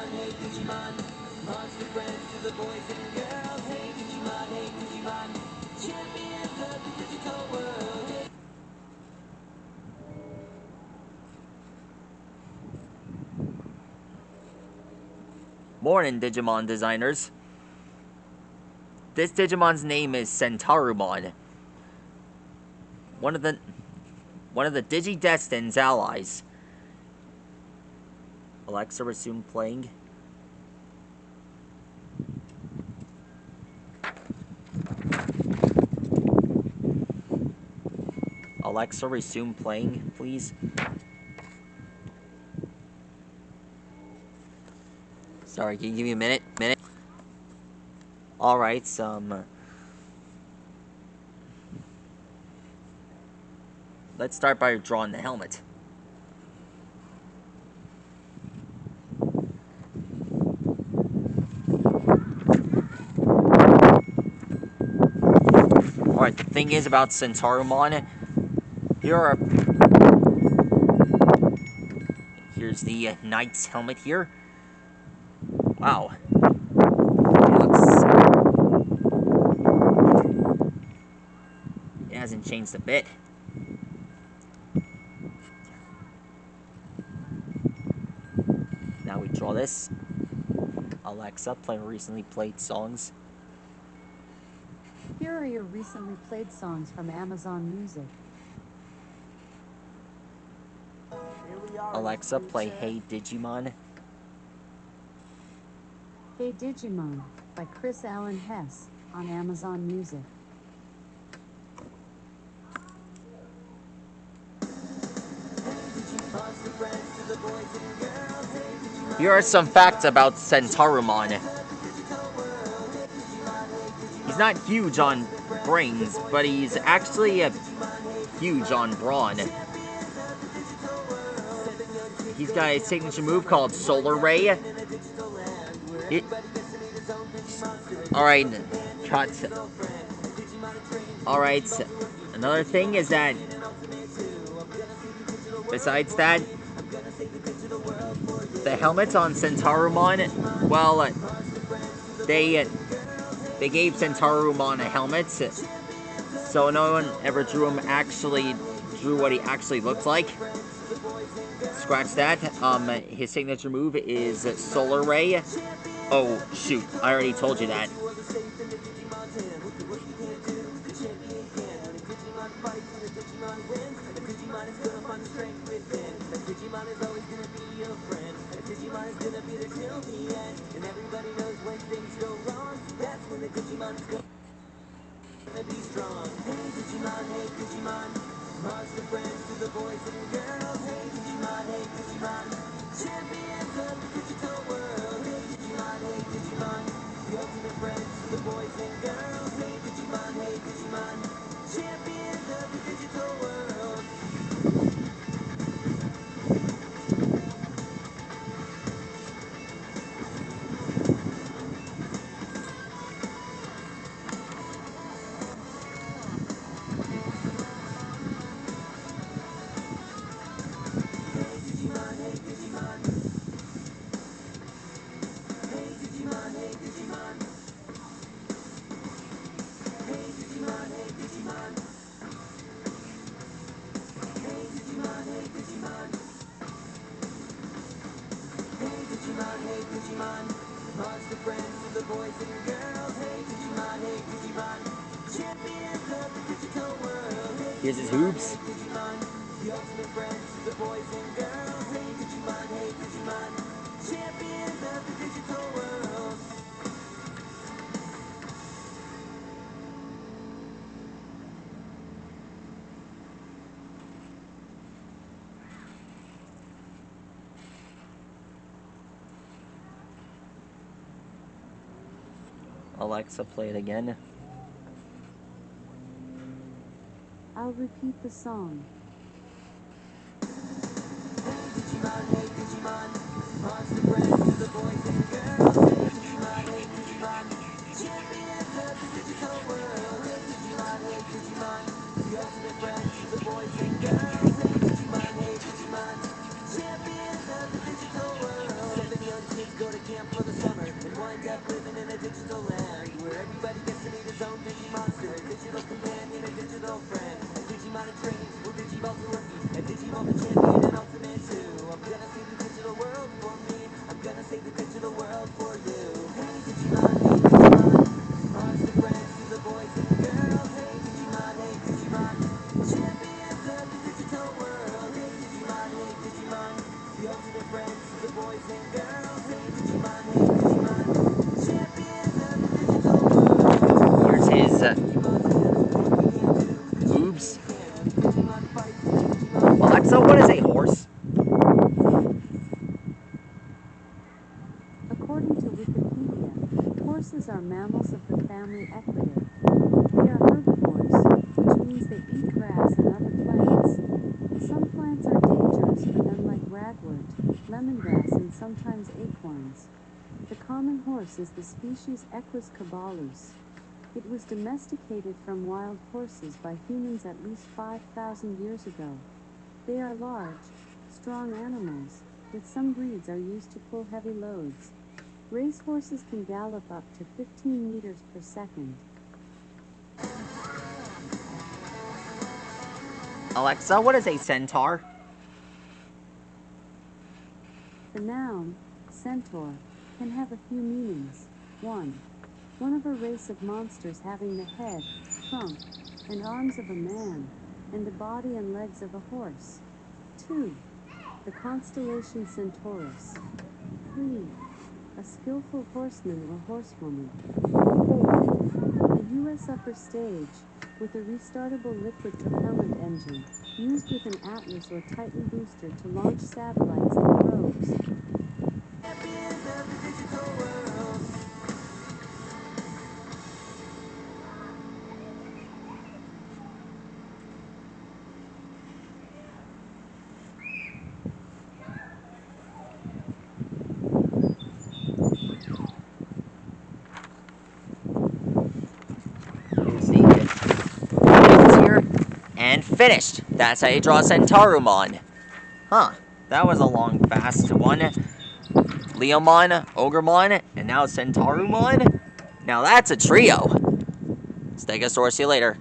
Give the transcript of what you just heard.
Digimon, hey Digimon, monster friends to the boys and girls. Hey Digimon, champions of the digital world. Hey. Morning, Digimon designers. This Digimon's name is Centaurumon. One of the Digidestin's allies. Alexa, resume playing. Alexa, resume playing, please. Sorry, can you give me a minute? Alright, let's start by drawing the helmet. Alright, the thing is about Centaurumon, here's the knight's helmet here. Wow. It hasn't changed a bit. Now we draw this. Alexa, play recently played songs. Here are your recently played songs from Amazon Music. Alexa, play Hey Digimon. Hey Digimon by Chris Allen Hess on Amazon Music. Here are some facts about Centaurumon. He's not huge on brains, but he's actually huge on brawn. He's got a signature move called Solar Ray. Alright, cut. Alright, another thing is that, besides that, the helmets on Centaurumon, well, they gave Centaurumon a helmet, so no one ever drew what he actually looked like. Scratch that. His signature move is Solar Ray. Oh, shoot. I already told you that. Monster friends to the boys and girls. Hey Digimon, champions of the digital world. Hey Digimon, the ultimate friends to the boys and girls. Hey Digimon, champions of the digital world. Monster friends to the boys and girls. Hey Digimon, champions of the digital world. Here's his hoops. The ultimate friends to the boys and girls. Hey Digimon, champions of the digital world. Alexa, play it again. I'll repeat the song. Hey Digimon, monster friends to the boys and girls. Hey Digimon, champions of the digital world. Hey Digimon, the ultimate friends to the boys and girls. Hey Digimon, champions of the digital world. 7 young kids go to Here's his boobs. Alexa, what is a horse? According to Wikipedia, horses are mammals of the family Equidae. They are herbivores, which means they eat grass and other plants. Some plants are dangerous for them, like ragwort, lemongrass, and sometimes acorns. The common horse is the species Equus caballus. It was domesticated from wild horses by humans at least 5,000 years ago. They are large, strong animals, with some breeds are used to pull heavy loads. Race horses can gallop up to 15 meters per second. Alexa, what is a centaur? The noun, centaur, can have a few meanings. 1. One of a race of monsters having the head, trunk, and arms of a man, and the body and legs of a horse. 2. The constellation Centaurus. 3. A skillful horseman or horsewoman. 4. A U.S. upper stage, with a restartable liquid propellant engine, used with an Atlas or Titan booster to launch satellites and probes. You see it. It's here. And finished. That's how you draw centaurumon. Huh. That was a long, fast one. Leomon, Ogremon, and now Centaurumon? Now that's a trio. Stegosaurus, see you later.